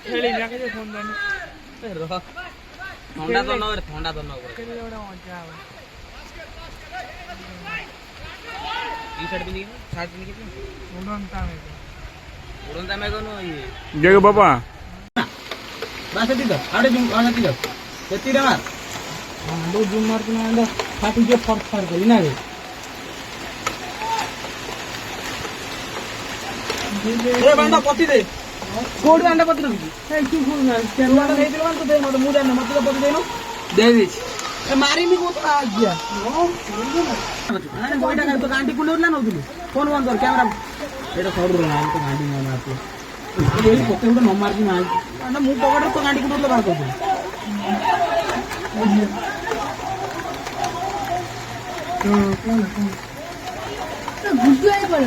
खेली ना के फोन देने ठंडा तो न ठंडा तो न खेली ओडा मजा आवे ई शर्ट पिनी शर्ट पिनी के उड़नता में कोन ये जग बाबा बस दी दो आडे जुम आना दी दो केती रे मार आडे जुम मार के ना फाटी के फट फट गली ना रे ए बांडा पति दे कोड बांडा पति रखी ए तू फोन ना कैमरा बांडा नहीं दिलवान तो दे मत मु जाने मत पति देनो दे दे ए मारी मी को आ गया अरे बोइटा का तो गांडी कुंडोर ना नउदिलु फोन बंद कर कैमरा एटा सौर रे ना तो गांडी ना आते ए पके उडे न मार की मार ना मु पकड़ तो गांडी कुंडोर लगा कर दे तो कौन गुस्सा है पर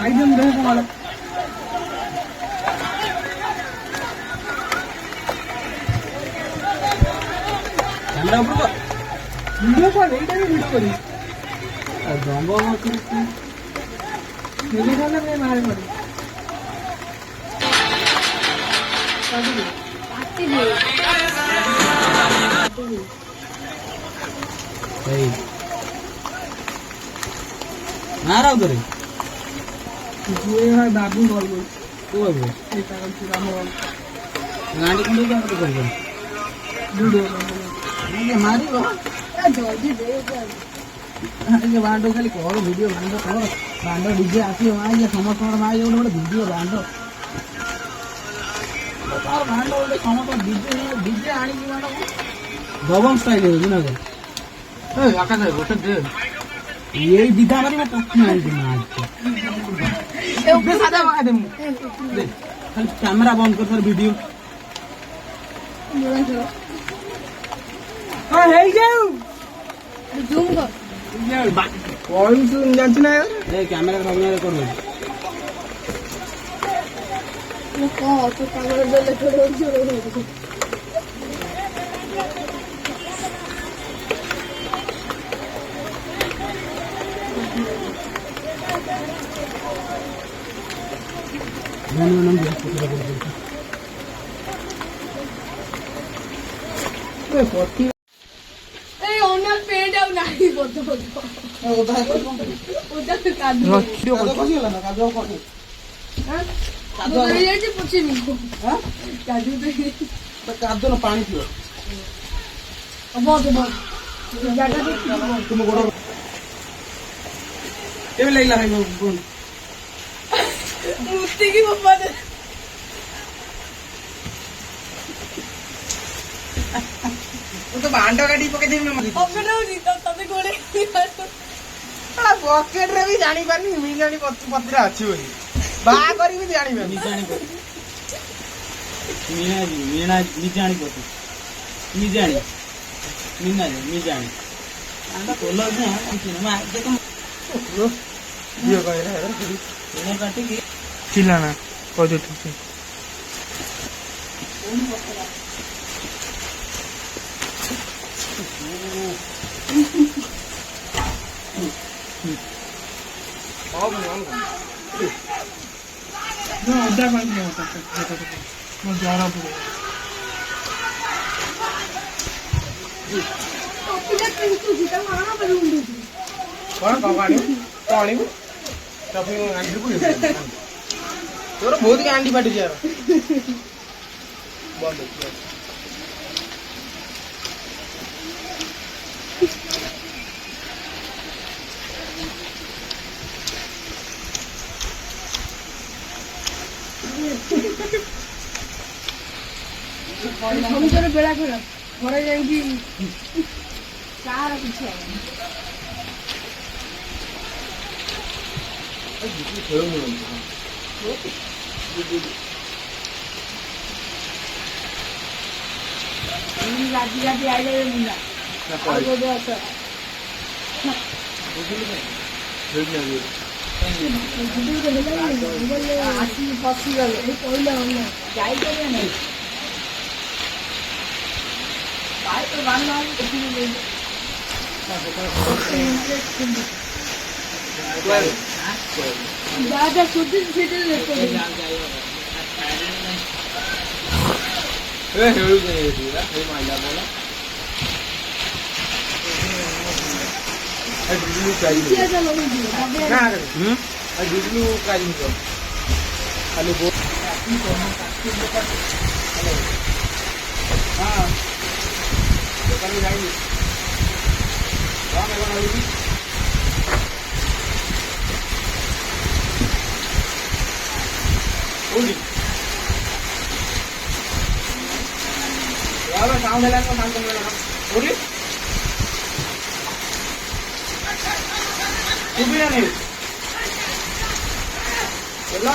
आइटम दे को वाला कैमरा ऊपर को वीडियो को नहीं डाली वीडियो करी और जंबो मत कर मेरे वाला में मारे मारे आती है सही मारा उधर ये है बाबू बोल बोल तो है ये कारण पूरा मोल गाड़ी को क्या कर कर वीडियो ये मारी वो जल्दी दे अरे बांडो खाली करो वीडियो बांडो करो बांडो डीजे आसी वहां ये समस्त मार ये ଗୋଟେ वीडियो बांडो तार बांडो ଗୋଟେ समस्त डीजे आनी की बांडो दबंग स्टाइल है ना ए आका दे गोटे दे ये विधा मारी मैं पक्की नहीं दूंगा आज ए बे सादा मार दे दे खाली कैमरा बंद कर सर वीडियो हां हे जाऊ जूम कर ये कौन सुन जानछ ना ए कैमरा सब में रिकॉर्ड हो वो को तो कैमरा दे छोड़ छोड़ नम दे पूरा कर दे ए फोटी नहीं बोलते बोलते उधर कादो कोसी होला ना कादो कोसी हां कादो ये जे पूछी नहीं हां कादो तो कादो ना पानी पियो अब जागा दे तुम गोड़ केबे लागला है बोल मुक्ति की मम्मा दे तो बांडो गाड़ी पके देम न अपने नहीं तो तते गोड़े आ पॉकेट रे भी जानी पानी मिजानी पत्रा अछि होई बा करी भी जानी पानी मिजानी मीना मिजानी पति मिजानी मीना मिजानी आंदा कोलो ना किन मा देखो ये कह रहा है ये काटी की चिल्लाना को जो ठीक No, udah kan dia kata. Mau juara dulu. Kita pintu kita mana baru undur. Kau kawan ni, kau ni, tapi andi pun. Orang बहुत के अंडी पाटी जा रहा। बंद। हम तो बेड़ा कर घरे जाएंगी चार पीछे राजी राजी आ जाए मुन्ना और वो दो अच्छा आसी पॉसिबल ये कोई ना जाए करिए नहीं काय तो वाला इतनी ले दादा छोटे छोटे लेते हैं ए हेळू दे दिला हे मायला बोला ए बिजली चाहिए ना ए बिजली चाहिए खाली बो हां दुकान जाएंगे वहां लगाओगी ओली यार साउंड है ना साउंड कम लगा ओली तू भी नहीं चलो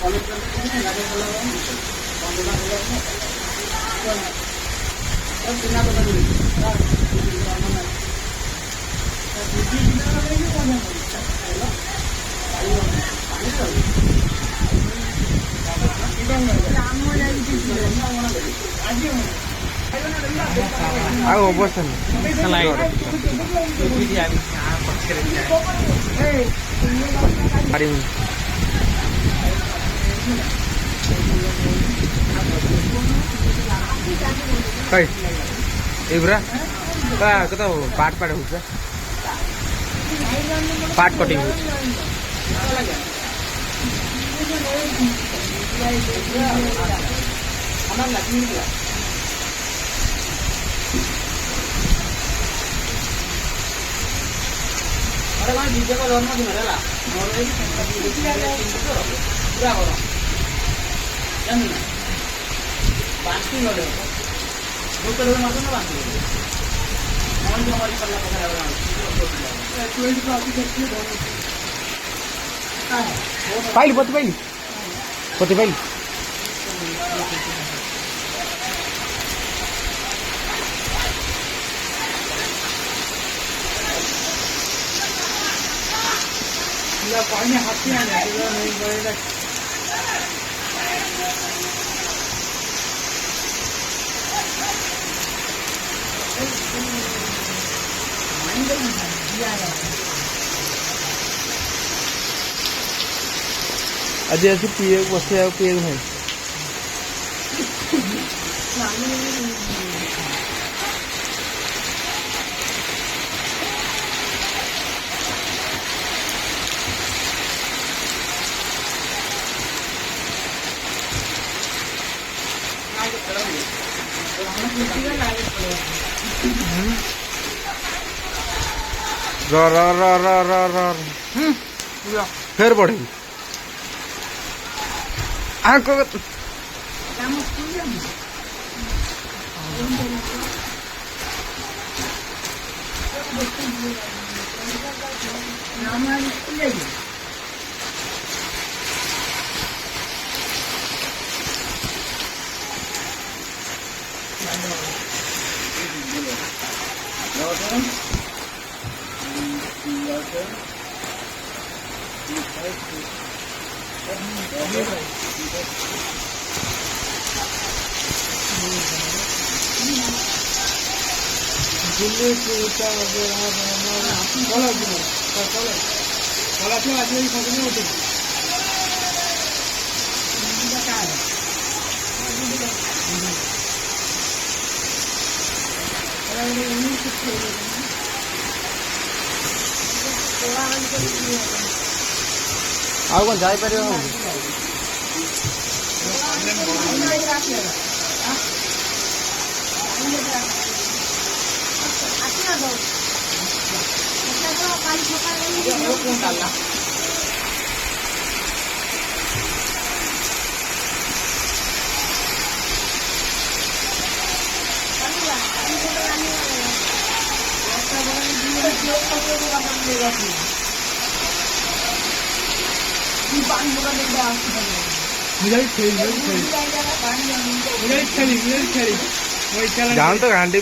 कॉलेज में लगे बोला कौन बोला अब बिना बता दो आगो बसन खै इब्रा कता हो पाट पाट हुन्छ पाट कटिङ हुन्छ अरे भाई डीजे का जन्मदिन है पूरा करो जानी बांटी लड़े दो करोड़ मात्र ना बांटी मन जो हमारी पल्ला पकड़ा हुआ है 20 का अभी तक पाइल पति पाइल या पानी हाथी आ जाए तो नहीं पड़ेगा अजय ऐसे पिए बसे पिए नहीं फिर बढ़ेगी आंखों ଆଉ କଣ ଯାଇପାରିବ जान तो घाटी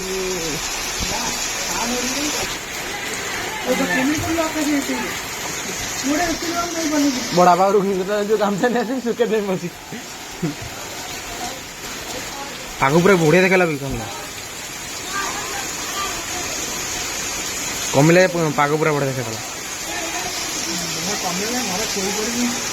बड़ा बाबू जो गामछा नहीं सुखे नहीं बसी आगु पूरा बुढ़िया देखा बिल्कुल कमिले पाग पूरा बढ़िया देखा कमिले घर शोई पड़ी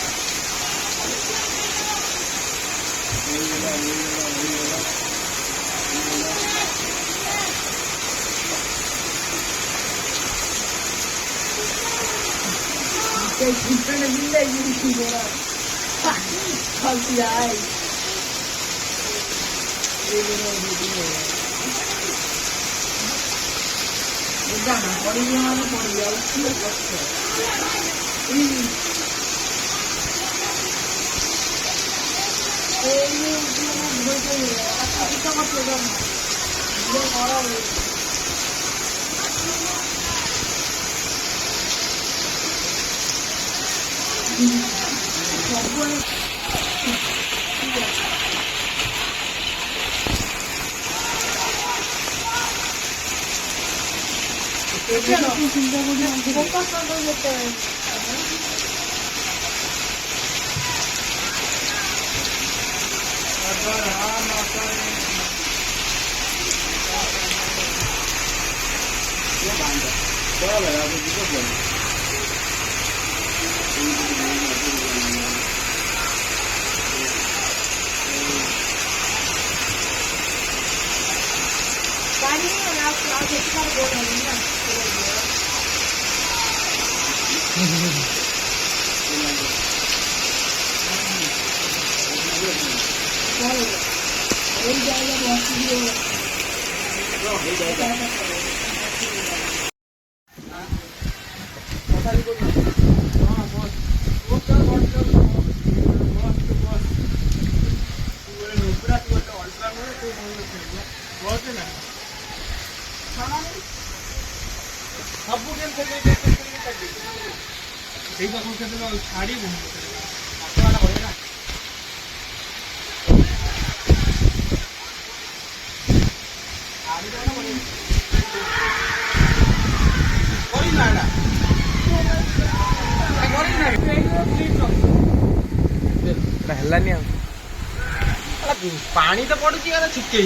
पानी तो पड़ू छिके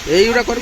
यही कर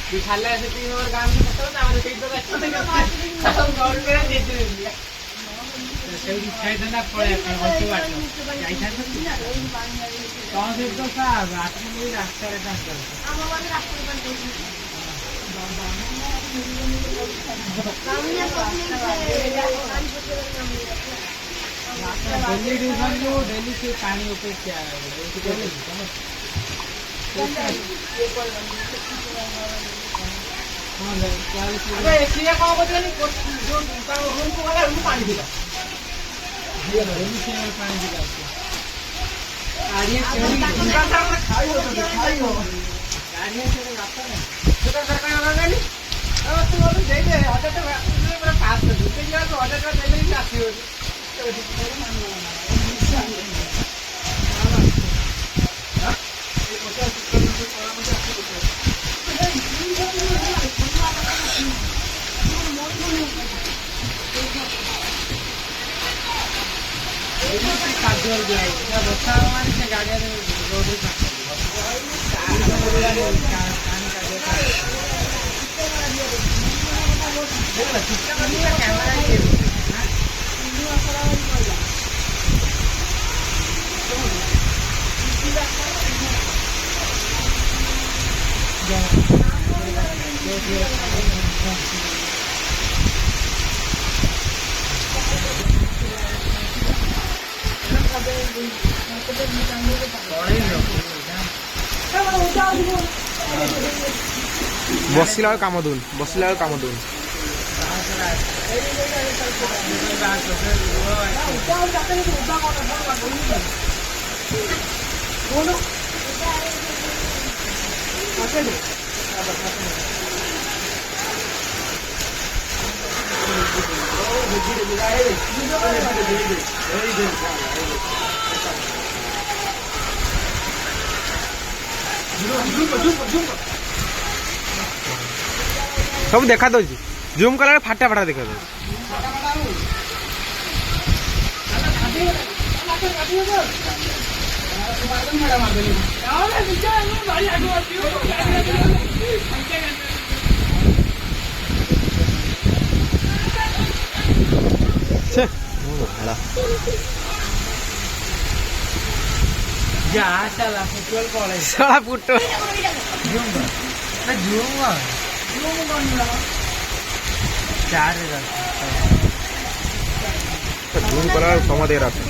तू खाला से तीन और काम में तो हमारे पेट तो अच्छा नहीं हम गौर करे देते हैं सेउडी खाइ देना पड़े बच्चे बात जाई था कौन से तो साहब रात में रास्ता रे ट्रांसफर हम वाले रास्ते पर देंगे डेली से पानी ऊपर क्या इसलिए कौन बोलते नहीं जो रूम को वाला रूम पानी दिला पानी दिला खाई हो गाड़ियां से रास्ता नहीं छोटा सरकार वाला नहीं तू बोल दे दे हजार टका मेरा पास कर दे क्या तो हजार टका दे नहीं आती हो गाड़िया बसला काम दून बसला काम दून सब देखा दो जूम कला फाटा फाटा देखा दो साला फुटबॉल जूम करा समा दे रहा था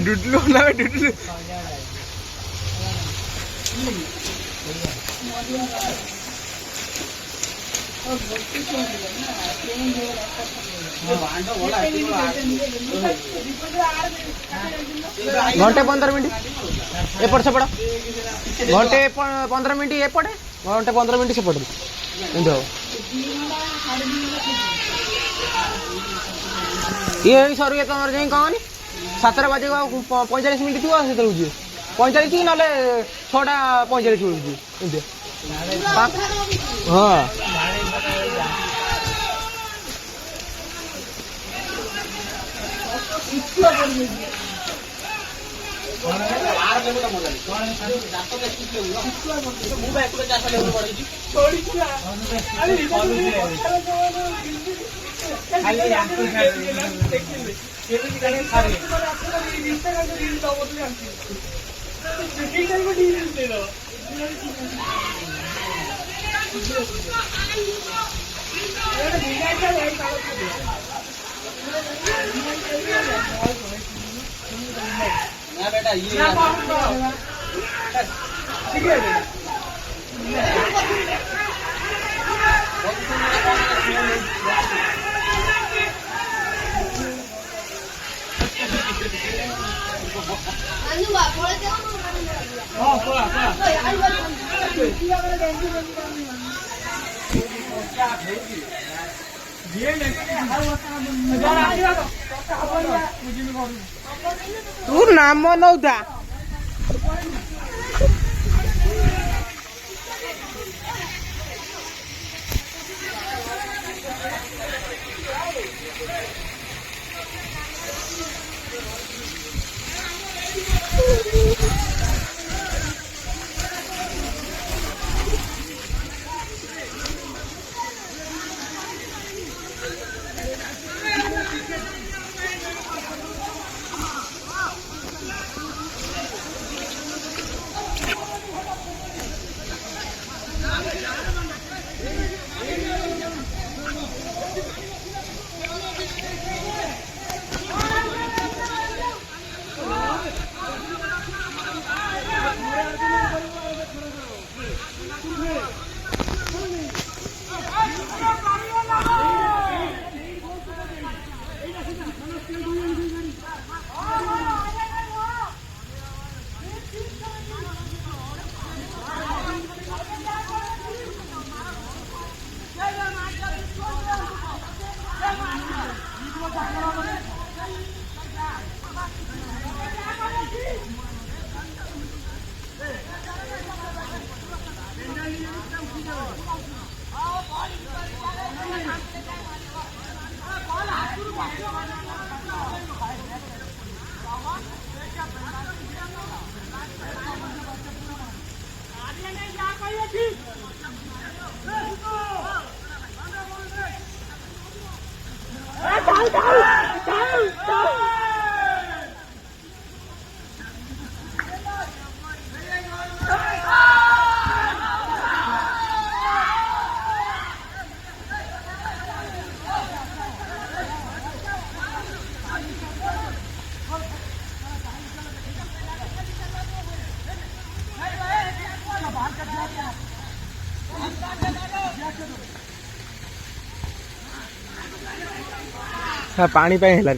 डुडलू ना डुडलू घंटे 15 मिनट एपट सेपट घंटे 15 मिनट एपटे घंटे 15 मिनट सेपट ये सर ये तुम जाए कहनी 7 बजे 45 मिनट थी से 45 थी ना 6:45 बेलू हाँ ना बेटा ये ठीक है 안누가 보라 때문에 बोला तू नाम नौता हाँ पानी पे हेला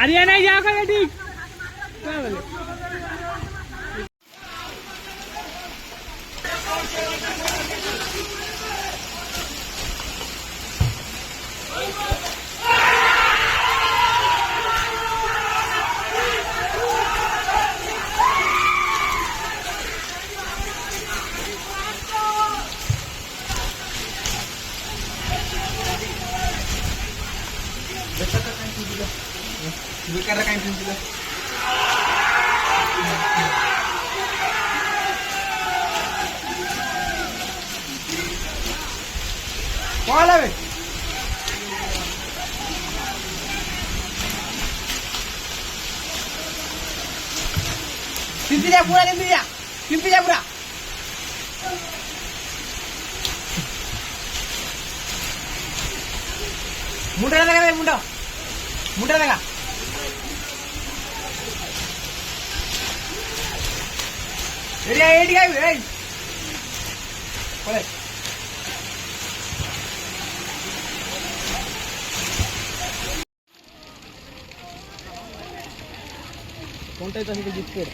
आर्या नहीं जाओ कर ठीक Bukan rekan juga. Wala be. Limpia pura, limpia. Limpia pura. Muda lagi, muda. Muda lagi. Area 8 guys, hey. Boleh. Kontak tadi ke Jipur.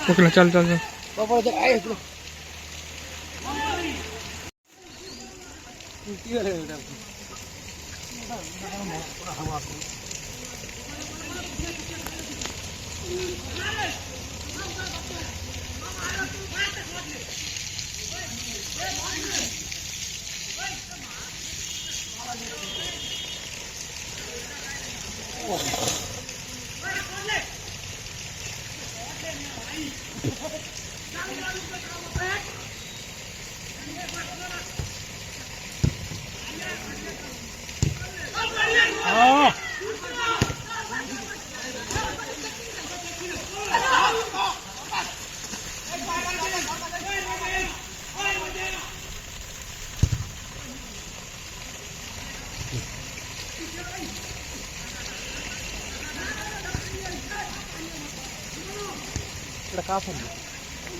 Okay ना चल चल चल Bapak cek air bro. Ada kapan?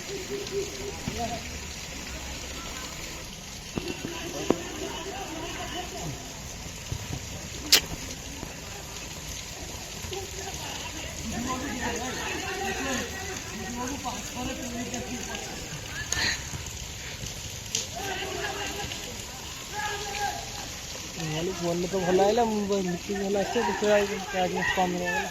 Phone में तो भला है मिट्टी भला अच्छे तो चार्ज कम रहेगा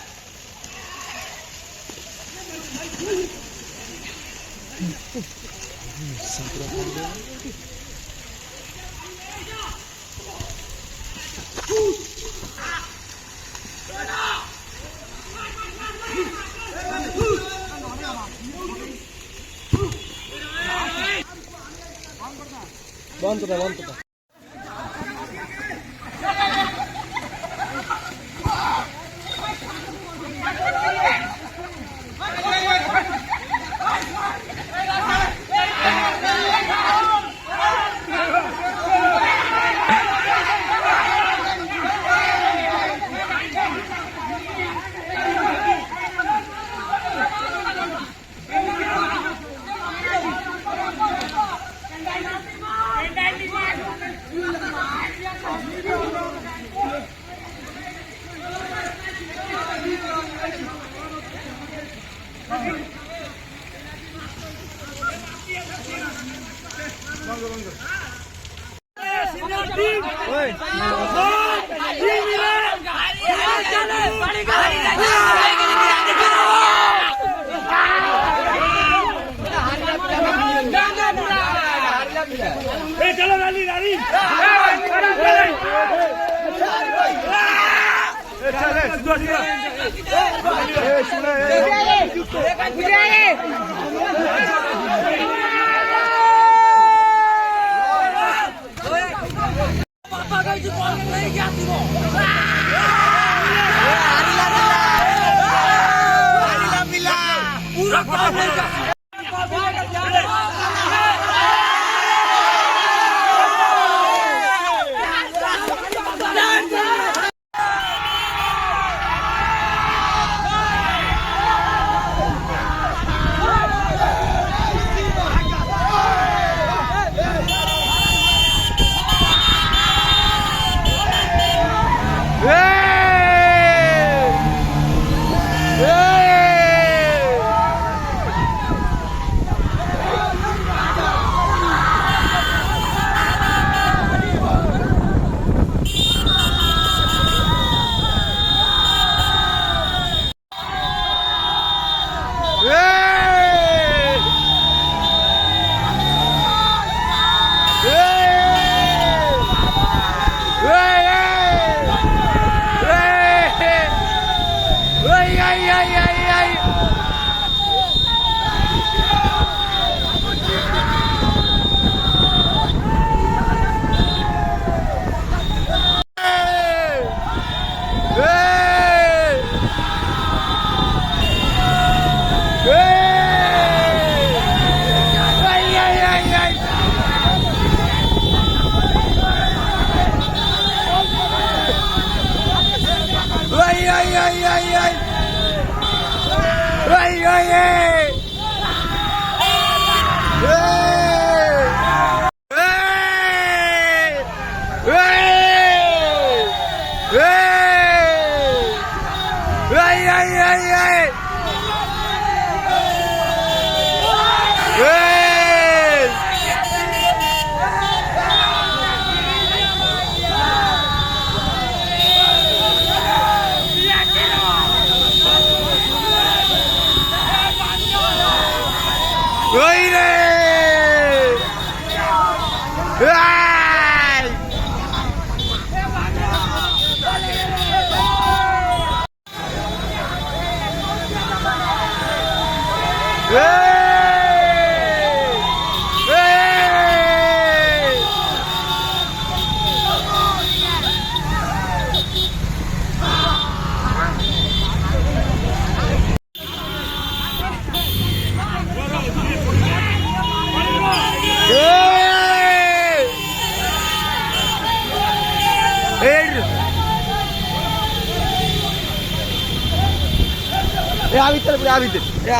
बंद कर चलो गाड़ी गाड़ी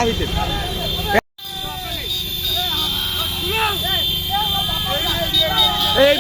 भीतर এই